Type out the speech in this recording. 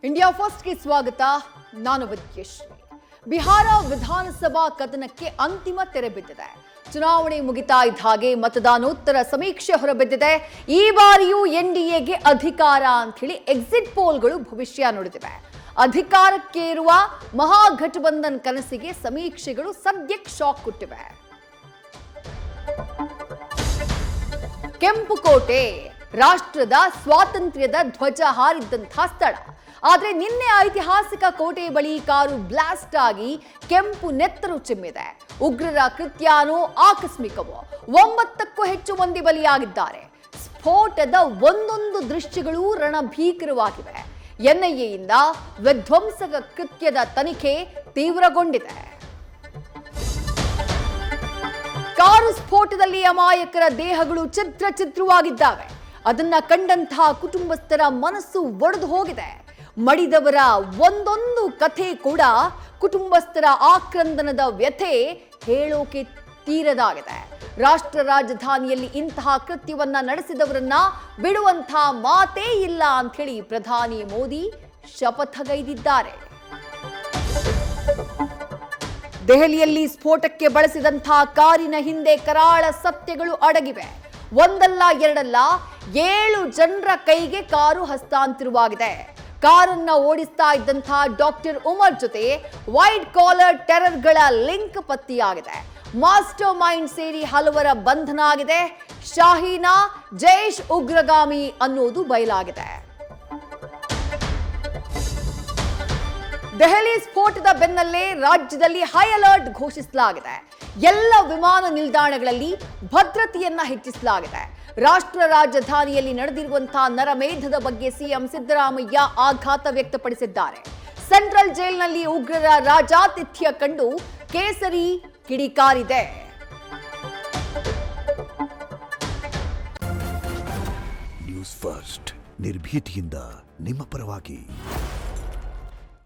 India ಫಸ್ಟ್ಗೆ ಸ್ವಾಗತ. ನಾನು ವಿದ್ಯಶ್ರೀ. ಬಿಹಾರ ವಿಧಾನಸಭಾ ಕದನಕ್ಕೆ ಅಂತಿಮ ತೆರೆ ಬಿದ್ದಿದೆ. ಚುನಾವಣೆ ಮುಗಿತಾ ಇದ್ದ ಹಾಗೆ ಮತದಾನೋತ್ತರ ಸಮೀಕ್ಷೆ ಹೊರಬಿದ್ದಿದೆ. ಈ ಬಾರಿಯೂ ಎನ್ಡಿಎಗೆ ಅಧಿಕಾರ ಅಂತ ಹೇಳಿ ಎಕ್ಸಿಟ್ ಪೋಲ್ಗಳು ಭವಿಷ್ಯ ನುಡಿದಿವೆ. ಅಧಿಕಾರಕ್ಕೇರುವ ಮಹಾಗಠಬಂಧನ್ ಕನಸಿಗೆ ಸಮೀಕ್ಷೆಗಳು ಸದ್ಯಕ್ಕೆ ಶಾಕ್ ಕೊಟ್ಟಿವೆ. ಕೆಂಪುಕೋಟೆ ರಾಷ್ಟ್ರದ ಸ್ವಾತಂತ್ರ್ಯದ ಧ್ವಜ ಹಾರಿದ್ದಂತಹ ಸ್ಥಳ. ಆದರೆ ನಿನ್ನೆ ಐತಿಹಾಸಿಕ ಕೋಟೆ ಬಳಿ ಕಾರು ಬ್ಲಾಸ್ಟ್ ಆಗಿ ಕೆಂಪು ನೆತ್ತರು ಚಿಮ್ಮಿದೆ. ಉಗ್ರರ ಕೃತ್ಯನೋ ಆಕಸ್ಮಿಕವೋ 9ಕ್ಕೂ ಹೆಚ್ಚು ಮಂದಿ ಬಲಿಯಾಗಿದ್ದಾರೆ. ಸ್ಫೋಟದ ಒಂದೊಂದು ದೃಶ್ಯಗಳು ರಣಭೀಕರವಾಗಿವೆ. ಎನ್ಐಎಯಿಂದ ವಿಧ್ವಂಸಕ ಕೃತ್ಯದ ತನಿಖೆ ತೀವ್ರಗೊಂಡಿದೆ. ಕಾರು ಸ್ಫೋಟದಲ್ಲಿ ಅಮಾಯಕರ ದೇಹಗಳು ಛಿದ್ರವಾಗಿದ್ದಾವೆ. ಅದನ್ನ ಕಂಡಂತಹ ಕುಟುಂಬಸ್ಥರ ಮನಸ್ಸು ಒಡೆದು ಹೋಗಿದೆ. ಮಡಿದವರ ಒಂದೊಂದು ಕಥೆ ಕೂಡ ಕುಟುಂಬಸ್ಥರ ಆಕ್ರಂದನದ ವ್ಯಥೆ ಹೇಳೋಕೆ ತೀರದಾಗಿದೆ. ರಾಷ್ಟ್ರ ರಾಜಧಾನಿಯಲ್ಲಿ ಇಂತಹ ಕೃತ್ಯವನ್ನ ನಡೆಸಿದವರನ್ನ ಬಿಡುವಂತಹ ಮಾತೇ ಇಲ್ಲ ಅಂತ ಹೇಳಿ ಪ್ರಧಾನಿ ಮೋದಿ ಶಪಥಗೈದಿದ್ದಾರೆ. ದೆಹಲಿಯಲ್ಲಿ ಸ್ಫೋಟಕ್ಕೆ ಬಳಸಿದಂತಹ ಕಾರಿನ ಹಿಂದೆ ಕರಾಳ ಸತ್ಯಗಳು ಅಡಗಿವೆ. ಒಂದಲ್ಲ ಎರಡಲ್ಲ 7 ಜನರ ಕೈಗೆ ಕಾರು ಹಸ್ತಾಂತರವಾಗಿದೆ. ಕಾರನ್ನ ಓಡಿಸ್ತಾ ಇದ್ದಂತಹ ಡಾಕ್ಟರ್ ಉಮರ್ ಜೊತೆ ವೈಟ್ ಕಾಲರ್ ಟೆರರ್ಗಳ ಲಿಂಕ್ ಪತ್ತೆಯಾಗಿದೆ. ಮಾಸ್ಟರ್ ಮೈಂಡ್ ಸೇರಿ ಹಲವರ ಬಂಧನ ಆಗಿದೆ. ಶಾಹೀನಾ ಜೈಷ್ ಉಗ್ರಗಾಮಿ ಅನ್ನೋದು ಬಯಲಾಗಿದೆ. ದೆಹಲಿ ಸ್ಫೋಟದ ಬೆನ್ನಲ್ಲೇ ರಾಜ್ಯದಲ್ಲಿ ಹೈ ಅಲರ್ಟ್ ಘೋಷಿಸಲಾಗಿದೆ. ಎಲ್ಲ ವಿಮಾನ ನಿಲ್ದಾಣಗಳಲ್ಲಿ ಭದ್ರತೆಯನ್ನ ಹೆಚ್ಚಿಸಲಾಗಿದೆ. ರಾಷ್ಟ್ರ ರಾಜಧಾನಿಯಲ್ಲಿ ನಡೆದಿರುವಂತಹ ನರಮೇಧದ ಬಗ್ಗೆ ಸಿಎಂ ಸಿದ್ದರಾಮಯ್ಯ ಆಘಾತ ವ್ಯಕ್ತಪಡಿಸಿದ್ದಾರೆ. ಸೆಂಟ್ರಲ್ ಜೈಲಿನಲ್ಲಿ ಉಗ್ರರ ರಾಜಾತಿಥ್ಯ ಕಂಡು ಕೇಸರಿ ಕಿಡಿಕಾರಿದೆ. ನ್ಯೂಸ್ ಫಸ್ಟ್ ನಿರ್ಭೀತಿಯಿಂದ ನಿಮ್ಮ ಪರವಾಗಿ.